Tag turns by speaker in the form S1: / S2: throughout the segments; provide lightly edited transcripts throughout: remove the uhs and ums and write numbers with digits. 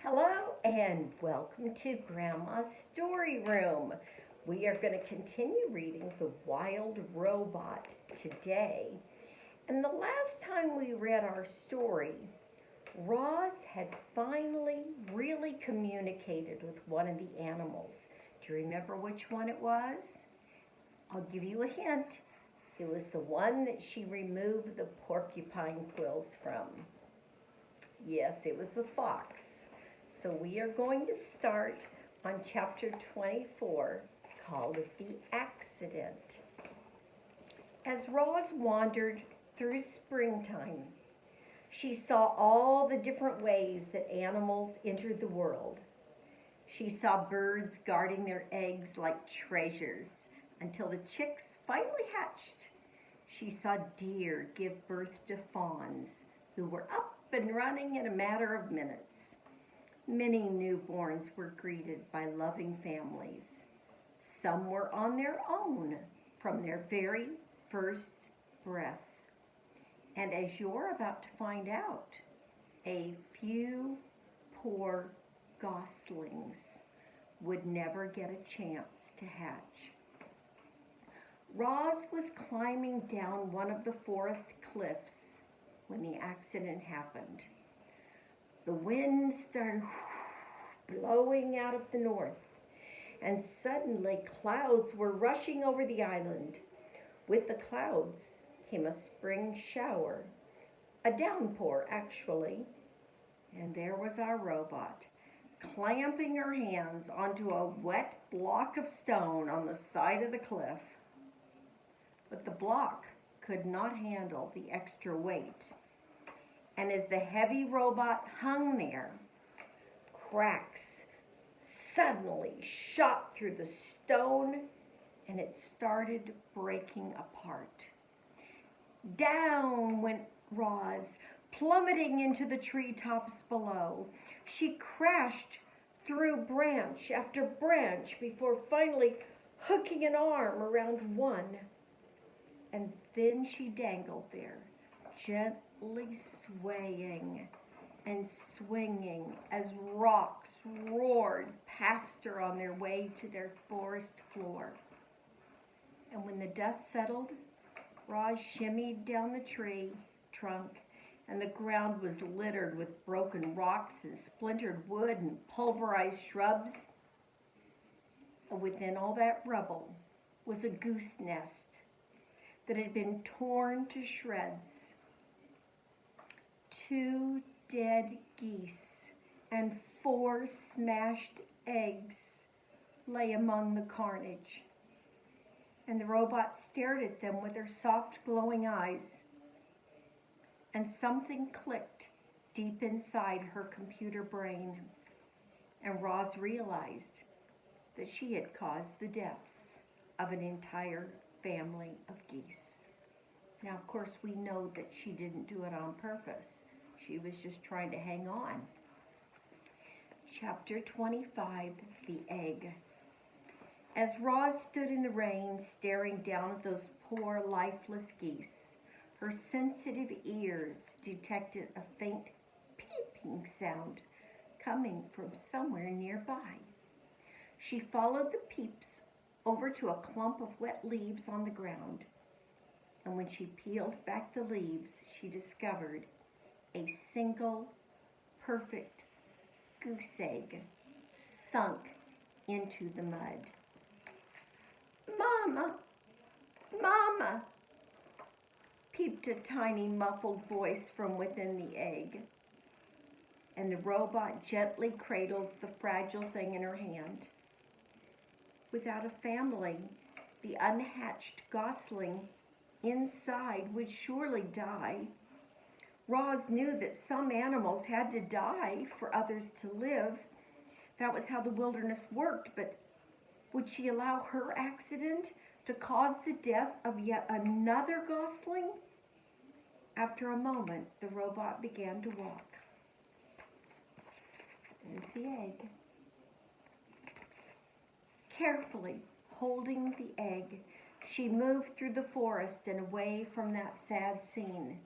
S1: Hello and welcome to Grandma's Story Room. We are going to continue reading The Wild Robot today. And the last time we read our story, Roz had finally really communicated with one of the animals. Do you remember which one it was? I'll give you a hint. It was the one that she removed the porcupine quills from. Yes, it was the fox. So we are going to start on chapter 24, called The Accident. As Roz wandered through springtime, she saw all the different ways that animals entered the world. She saw birds guarding their eggs like treasures until the chicks finally hatched. She saw deer give birth to fawns who were up and running in a matter of minutes. Many newborns were greeted by loving families. Some were on their own from their very first breath. And as you're about to find out, a few poor goslings would never get a chance to hatch. Roz was climbing down one of the forest cliffs when the accident happened. The wind started blowing out of the north, and suddenly clouds were rushing over the island. With the clouds came a spring shower, a downpour actually, and there was our robot, clamping her hands onto a wet block of stone on the side of the cliff. But the block could not handle the extra weight. And as the heavy robot hung there, cracks suddenly shot through the stone and it started breaking apart. Down went Roz, plummeting into the treetops below. She crashed through branch after branch before finally hooking an arm around one. And then she dangled there, gently swaying and swinging as rocks roared past her on their way to their forest floor. And when the dust settled, Roz shimmied down the tree trunk, and the ground was littered with broken rocks and splintered wood and pulverized shrubs. And within all that rubble was a goose nest that had been torn to shreds. 2 dead geese and 4 smashed eggs lay among the carnage. And the robot stared at them with her soft, glowing eyes. And something clicked deep inside her computer brain. And Roz realized that she had caused the deaths of an entire family of geese. Now, of course, we know that she didn't do it on purpose. She was just trying to hang on. Chapter 25, The Egg. As Roz stood in the rain, staring down at those poor, lifeless geese, her sensitive ears detected a faint peeping sound coming from somewhere nearby. She followed the peeps over to a clump of wet leaves on the ground. And when she peeled back the leaves, she discovered a single, perfect goose egg sunk into the mud. "Mama! Mama!" peeped a tiny, muffled voice from within the egg. And the robot gently cradled the fragile thing in her hand. Without a family, the unhatched gosling inside would surely die. Roz knew that some animals had to die for others to live. That was how the wilderness worked, but would she allow her accident to cause the death of yet another gosling? After a moment, the robot began to walk. There's the egg. Carefully holding the egg, she moved through the forest and away from that sad scene.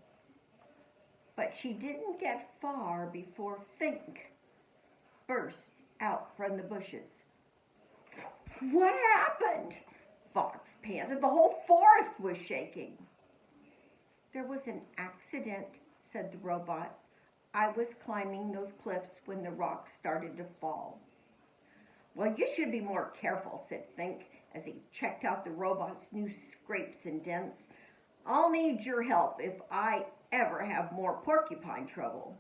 S1: But she didn't get far before Fink, burst out from the bushes. What happened? Fox panted. The whole forest was shaking. There was an accident, said the robot. I was climbing those cliffs when the rocks started to fall. Well, you should be more careful, said Fink, as he checked out the robot's new scrapes and dents. I'll need your help if I ever have more porcupine trouble.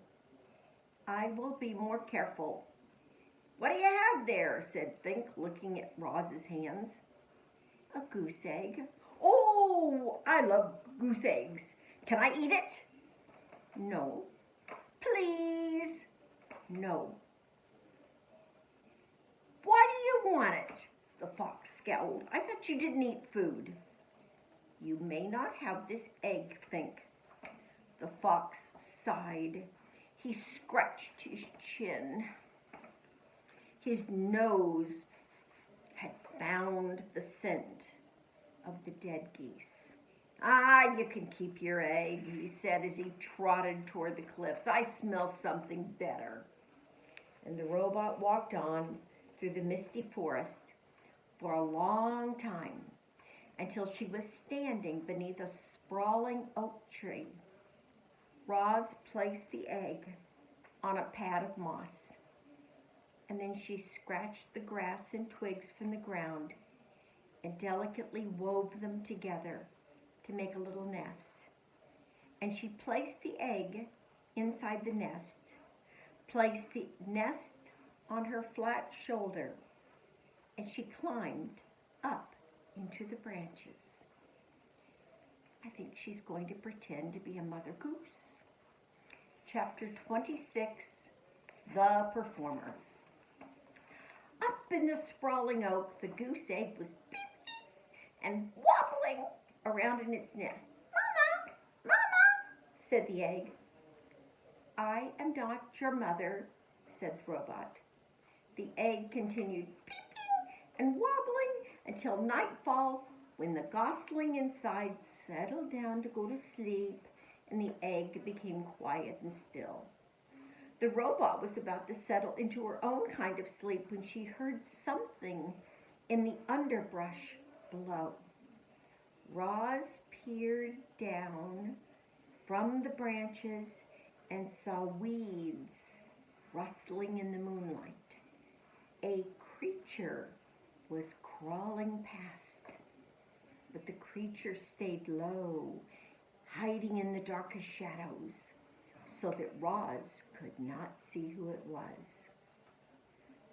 S1: I will be more careful. What do you have there? Said Fink, looking at Roz's hands. A goose egg. Oh, I love goose eggs. Can I eat it? No. Please? No. Why do you want it? The fox scowled. I thought you didn't eat food. You may not have this egg, Fink. The fox sighed. He scratched his chin. His nose had found the scent of the dead geese. Ah, you can keep your egg, he said as he trotted toward the cliffs. I smell something better. And the robot walked on through the misty forest for a long time until she was standing beneath a sprawling oak tree. Roz placed the egg on a pad of moss, and then she scratched the grass and twigs from the ground and delicately wove them together to make a little nest. And she placed the egg inside the nest, placed the nest on her flat shoulder, and she climbed up into the branches. I think she's going to pretend to be a mother goose. Chapter 26, The Performer. Up in the sprawling oak, the goose egg was beep, beep, and wobbling around in its nest. Mama, Mama, said the egg. I am not your mother, said the robot. The egg continued beeping and wobbling until nightfall, when the gosling inside settled down to go to sleep and the egg became quiet and still. The robot was about to settle into her own kind of sleep when she heard something in the underbrush below. Roz peered down from the branches and saw weeds rustling in the moonlight. A creature was crawling past, but the creature stayed low, hiding in the darkest shadows, so that Roz could not see who it was.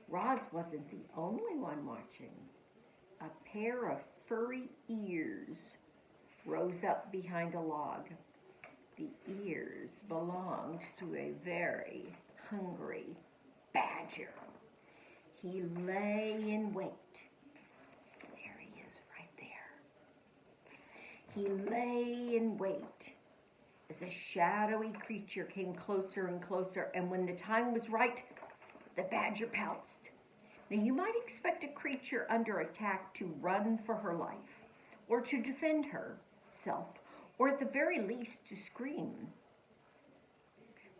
S1: Roz wasn't the only one watching. A pair of furry ears rose up behind a log. The ears belonged to a very hungry badger. He lay in wait. There he is, right there. He lay in wait as the shadowy creature came closer and closer, and when the time was right, the badger pounced. Now, you might expect a creature under attack to run for her life, or to defend herself, or at the very least to scream.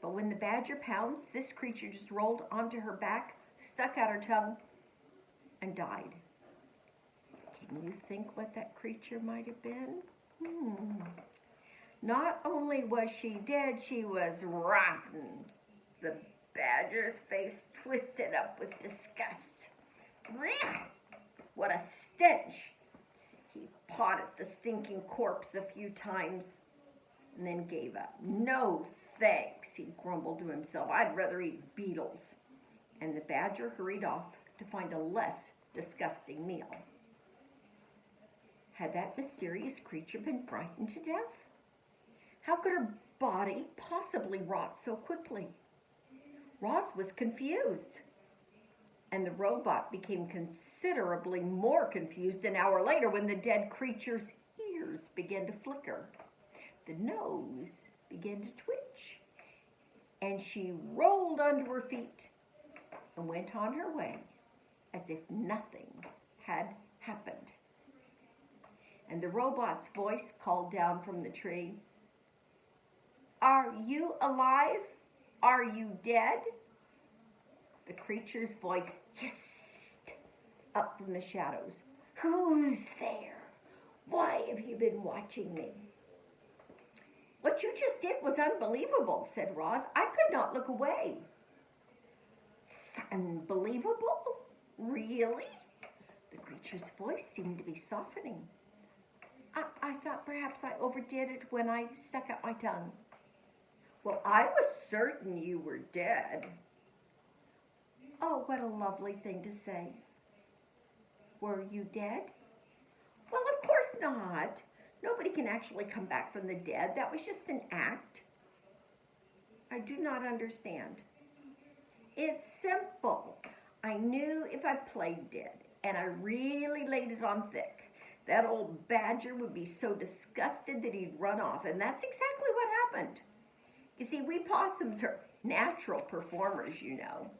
S1: But when the badger pounced, this creature just rolled onto her back, stuck out her tongue, and died. Can you think what that creature might have been? Not only was she dead, she was rotten. The badger's face twisted up with disgust. Blech! What a stench! He pawed at the stinking corpse a few times and then gave up. No thanks, he grumbled to himself. I'd rather eat beetles. And the badger hurried off to find a less disgusting meal. Had that mysterious creature been frightened to death? How could her body possibly rot so quickly? Roz was confused, and the robot became considerably more confused an hour later when the dead creature's ears began to flicker. The nose began to twitch, and she rolled onto her feet and went on her way as if nothing had happened. And the robot's voice called down from the tree, "Are you alive? Are you dead?" The creature's voice hissed up from the shadows. "Who's there? Why have you been watching me?" "What you just did was unbelievable," said Roz. "I could not look away." "Unbelievable? Really?" The creature's voice seemed to be softening. I thought perhaps I overdid it when I stuck out my tongue." "Well, I was certain you were dead." "Oh, what a lovely thing to say." "Were you dead?" "Well, of course not. Nobody can actually come back from the dead. That was just an act." "I do not understand." "It's simple. I knew if I played dead, and I really laid it on thick, that old badger would be so disgusted that he'd run off, and that's exactly what happened. You see, we possums are natural performers, you know."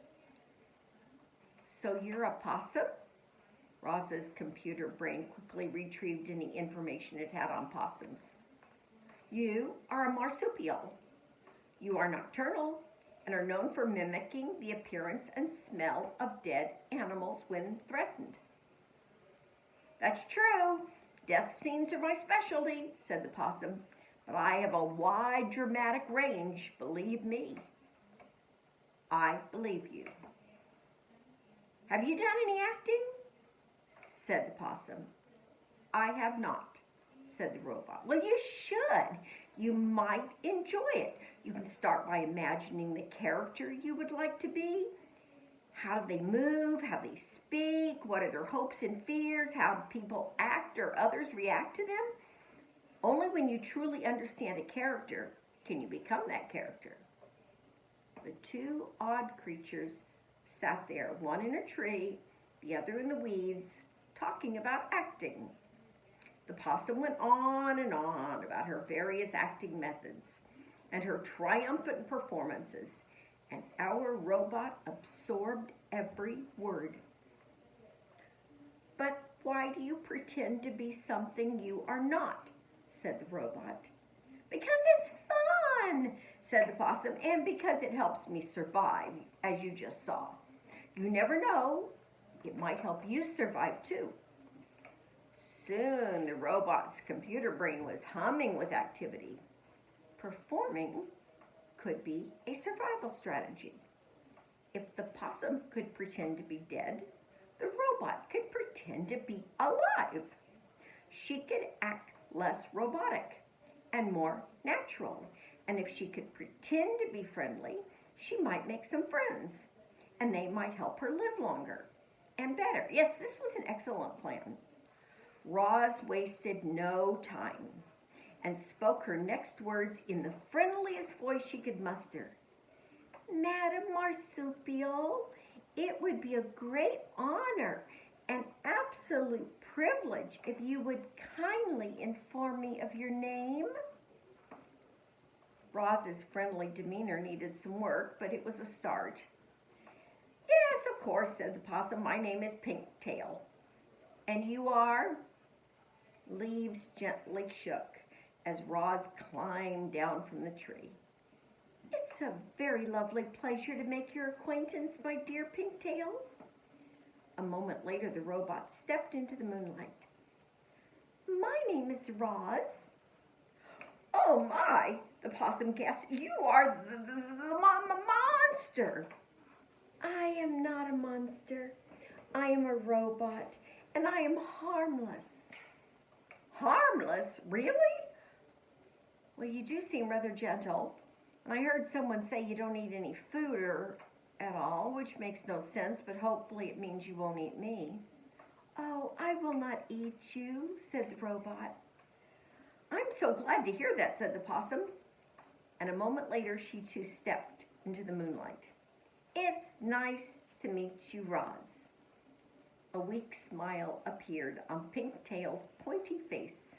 S1: "So you're a possum?" Roz's computer brain quickly retrieved any information it had on possums. "You are a marsupial. You are nocturnal and are known for mimicking the appearance and smell of dead animals when threatened." "That's true. Death scenes are my specialty," said the possum. "But I have a wide dramatic range, believe me." "I believe you." "Have you done any acting?" said the possum. "I have not," said the robot. "Well, you should. You might enjoy it. You can start by imagining the character you would like to be. How do they move? How do they speak? What are their hopes and fears? How do people act or others react to them? Only when you truly understand a character can you become that character." The two odd creatures sat there, one in a tree, the other in the weeds, talking about acting. The possum went on and on about her various acting methods and her triumphant performances, and our robot absorbed every word. "But why do you pretend to be something you are not?" said the robot. "Because it's fun," said the possum, "and because it helps me survive, as you just saw. You never know, it might help you survive too." Soon the robot's computer brain was humming with activity. Performing could be a survival strategy. If the possum could pretend to be dead, the robot could pretend to be alive. She could act less robotic and more natural. And if she could pretend to be friendly, she might make some friends, and they might help her live longer and better. Yes, this was an excellent plan. Roz wasted no time and spoke her next words in the friendliest voice she could muster. "Madam Marsupial, it would be a great honor and absolute privilege if you would kindly inform me of your name." Roz's friendly demeanor needed some work, but it was a start. "Yes, of course," said the possum. "My name is Pinktail." "And you are?" Leaves gently shook as Roz climbed down from the tree. "It's a very lovely pleasure to make your acquaintance, my dear Pinktail." A moment later, the robot stepped into the moonlight. "My name is Roz." "Oh my," the possum gasped. "You are the monster." "I am not a monster. I am a robot, and I am harmless." "Harmless? Really?" "Well, you do seem rather gentle. And I heard someone say you don't eat any food or at all, which makes no sense, but hopefully it means you won't eat me." "Oh, I will not eat you," said the robot. "I'm so glad to hear that," said the possum. And a moment later, she too stepped into the moonlight. "It's nice to meet you, Roz." A weak smile appeared on Pinktail's pointy face.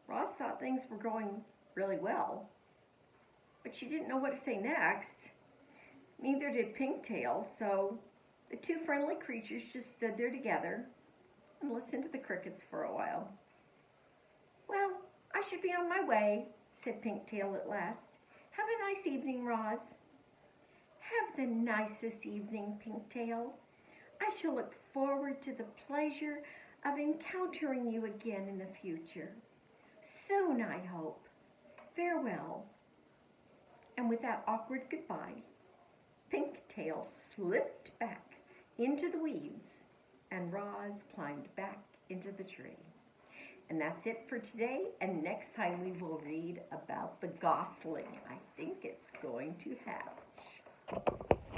S1: Roz thought things were going really well, but she didn't know what to say next. Neither did Pinktail, so the two friendly creatures just stood there together and listened to the crickets for a while. "Well, I should be on my way," said Pinktail at last. "Have a nice evening, Roz." Have the nicest evening, Pinktail. I shall look forward to the pleasure of encountering you again in the future. Soon, I hope. Farewell. And with that awkward goodbye, Pinktail slipped back into the weeds and Roz climbed back into the tree. And that's it for today, and next time we will read about the gosling. I think it's going to hatch.